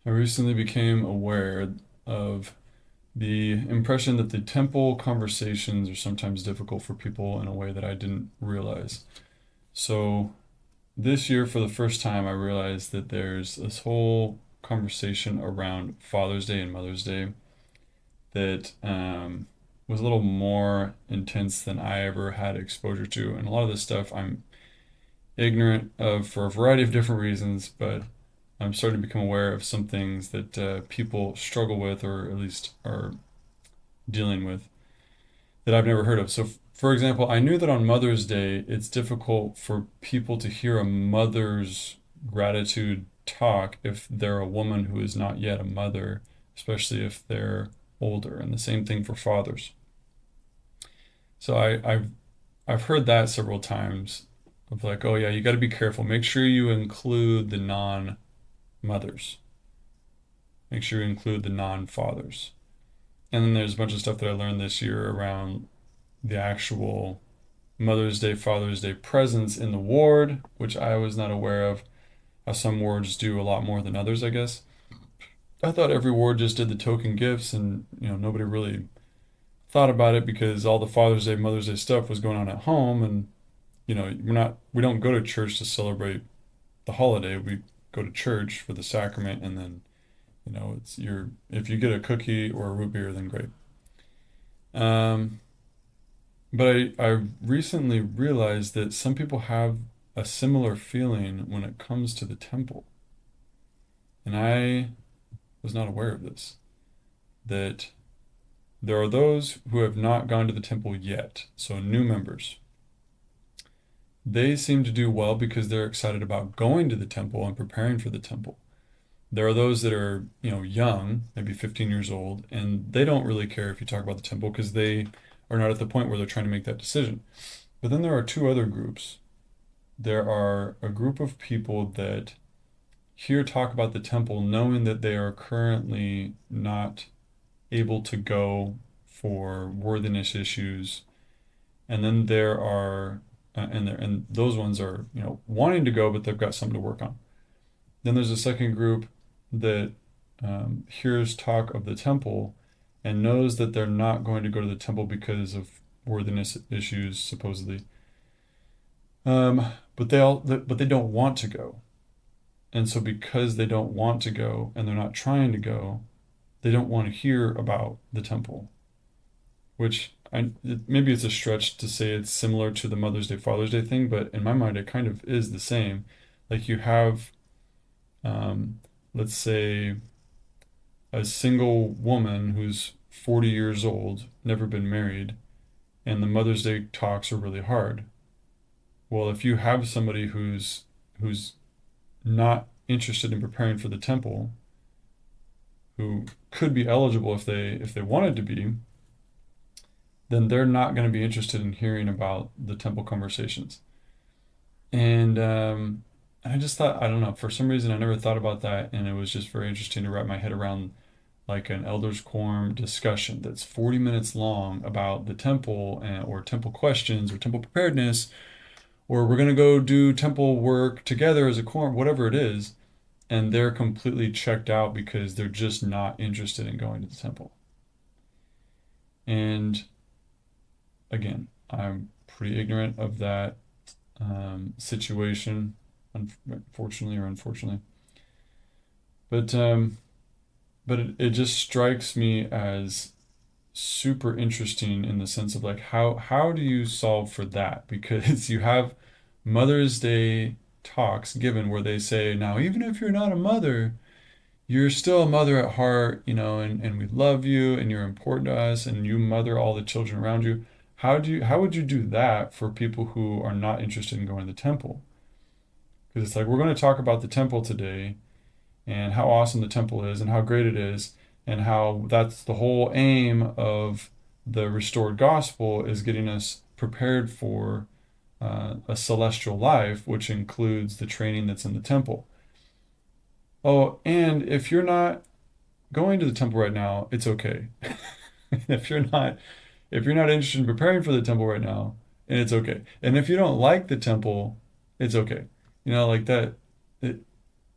I recently became aware of the impression that the temple conversations are sometimes difficult for people in a way that I didn't realize. So, this year, for the first time, I realized that there's this whole conversation around Father's Day and Mother's Day that was a little more intense than I ever had exposure to. And a lot of this stuff I'm ignorant of for a variety of different reasons, but I'm starting to become aware of some things that people struggle with, or at least are dealing with, that I've never heard of. So, for example, I knew that on Mother's Day, it's difficult for people to hear a mother's gratitude talk if they're a woman who is not yet a mother, especially if they're older. And the same thing for fathers. So I've heard that several times of like, oh yeah, you got to be careful. Make sure you include the non-mothers. Make sure you include the non-fathers. And then there's a bunch of stuff that I learned this year around the actual Mother's Day, Father's Day presence in the ward, which I was not aware of. How some wards do a lot more than others, I guess. I thought every ward just did the token gifts, and nobody really thought about it because all the Father's Day, Mother's Day stuff was going on at home, and we don't go to church to celebrate the holiday. We go to church for the sacrament, and then it's your if you get a cookie or a root beer, then great. Um, but I recently realized that some people have a similar feeling when it comes to the temple. And I was not aware of this. That there are those who have not gone to the temple yet, so new members. They seem to do well because they're excited about going to the temple and preparing for the temple. There are those that are, young, maybe 15 years old, and they don't really care if you talk about the temple because they are not at the point where they're trying to make that decision. But then there are two other groups. There are a group of people that hear talk about the temple knowing that they are currently not able to go for worthiness issues. And then there are, and those ones are, wanting to go, but they've got something to work on. Then there's a second group that hears talk of the temple and knows that they're not going to go to the temple because of worthiness issues, supposedly. But they don't want to go. And so because they don't want to go and they're not trying to go, they don't want to hear about the temple. Maybe it's a stretch to say it's similar to the Mother's Day, Father's Day thing, but in my mind, it kind of is the same. Like you have, let's say, a single woman who's 40 years old, never been married, and the Mother's Day talks are really hard. Well, if you have somebody who's not interested in preparing for the temple, who could be eligible if they wanted to be, then they're not going to be interested in hearing about the temple conversations. And I just thought, I don't know, for some reason I never thought about that, and it was just very interesting to wrap my head around like an elders quorum discussion that's 40 minutes long about the temple or temple questions or temple preparedness, or we're going to go do temple work together as a quorum, whatever it is, and they're completely checked out because they're just not interested in going to the temple. And again, I'm pretty ignorant of that situation, unfortunately or unfortunately. But it just strikes me as super interesting in the sense of like how do you solve for that? Because you have Mother's Day talks given where they say, now even if you're not a mother, you're still a mother at heart, and we love you and you're important to us and you mother all the children around you. How would you do that for people who are not interested in going to the temple? Because it's like we're going to talk about the temple today and how awesome the temple is and how great it is and how that's the whole aim of the restored gospel is getting us prepared for a celestial life, which includes the training that's in the temple. Oh, and if you're not going to the temple right now, it's okay. if you're not if you're not interested in preparing for the temple right now, and it's okay. And if you don't like the temple, it's okay. Like that.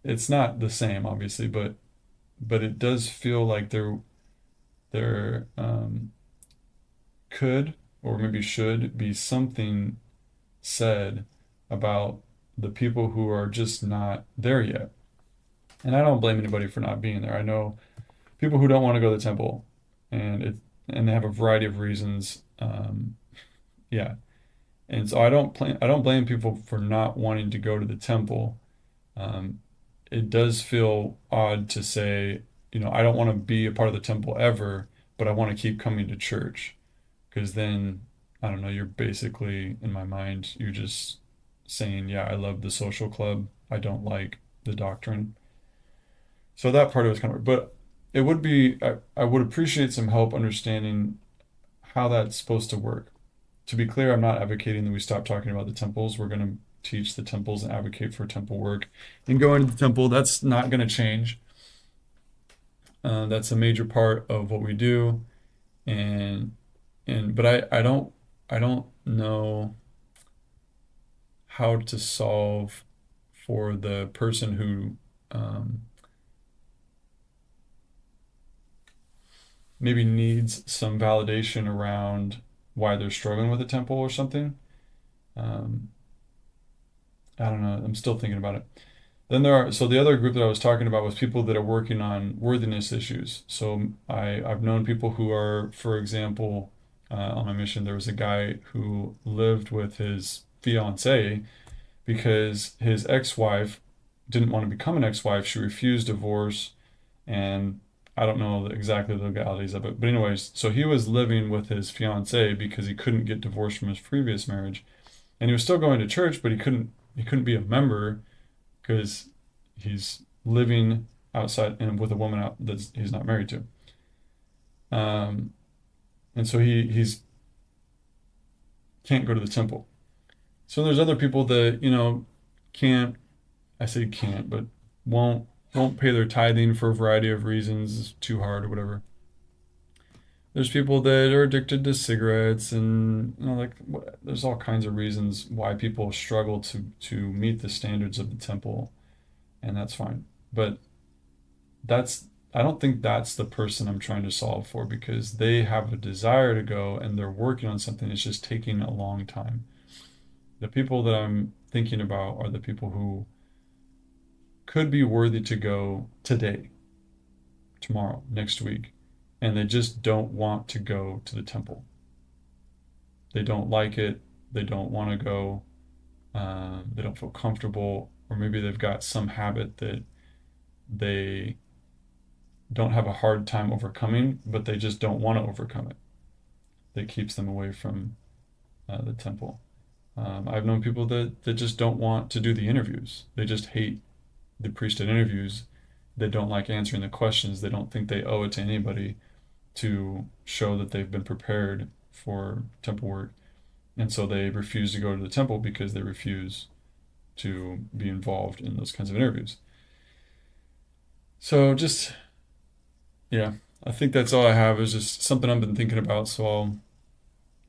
It's not the same, obviously, but but it does feel like there could or maybe should be something said about the people who are just not there yet. And I don't blame anybody for not being there. I know people who don't want to go to the temple, and they have a variety of reasons. Yeah, and so I don't blame people for not wanting to go to the temple. Um, it does feel odd to say, I don't want to be a part of the temple ever, but I want to keep coming to church. Because then, I don't know, you're basically, in my mind, you're just saying, yeah, I love the social club. I don't like the doctrine. So that part of it was kind of weird. But I would appreciate some help understanding how that's supposed to work. To be clear, I'm not advocating that we stop talking about the temples. We're going to teach the temples and advocate for temple work and go into the temple. That's not going to change. That's a major part of what we do. And but I don't know how to solve for the person who maybe needs some validation around why they're struggling with a temple or something. Um, I don't know. I'm still thinking about it. Then so the other group that I was talking about was people that are working on worthiness issues. So I've known people who are, for example, on my mission, there was a guy who lived with his fiance because his ex-wife didn't want to become an ex-wife. She refused divorce, and I don't know exactly the legalities of it. But anyways, so he was living with his fiance because he couldn't get divorced from his previous marriage, and he was still going to church, but he couldn't be a member because he's living outside and with a woman out that he's not married to. Um, and so he's can't go to the temple. So there's other people that can't. I say can't, but won't won't pay their tithing for a variety of reasons. It's too hard or whatever. There's people that are addicted to cigarettes, and there's all kinds of reasons why people struggle to meet the standards of the temple, and that's fine. But that's I don't think that's the person I'm trying to solve for because they have a desire to go and they're working on something. It's just taking a long time. The people that I'm thinking about are the people who could be worthy to go today, tomorrow, next week, and they just don't want to go to the temple. They don't like it. They don't want to go. They don't feel comfortable, or maybe they've got some habit that they don't have a hard time overcoming, but they just don't want to overcome it. That keeps them away from the temple. I've known people that just don't want to do the interviews. They just hate the priesthood interviews. They don't like answering the questions. They don't think they owe it to anybody to show that they've been prepared for temple work. And so they refuse to go to the temple because they refuse to be involved in those kinds of interviews. So just, yeah, I think that's all I have is just something I've been thinking about. So I'll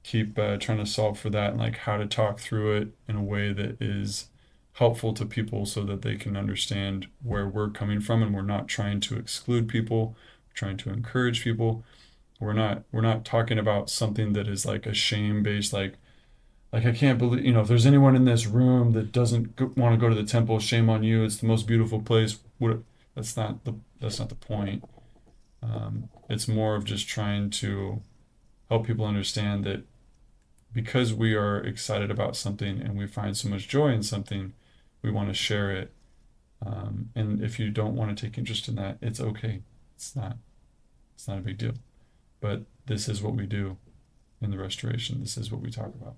keep trying to solve for that and like how to talk through it in a way that is helpful to people so that they can understand where we're coming from and we're not trying to exclude people, we're trying to encourage people. We're not talking about something that is like a shame based like I can't believe if there's anyone in this room that doesn't want to go to the temple, shame on you. It's the most beautiful place. That's not the point. It's more of just trying to help people understand that because we are excited about something and we find so much joy in something, we want to share it. And if you don't want to take interest in that, it's okay. It's not. It's not a big deal. But this is what we do in the restoration. This is what we talk about.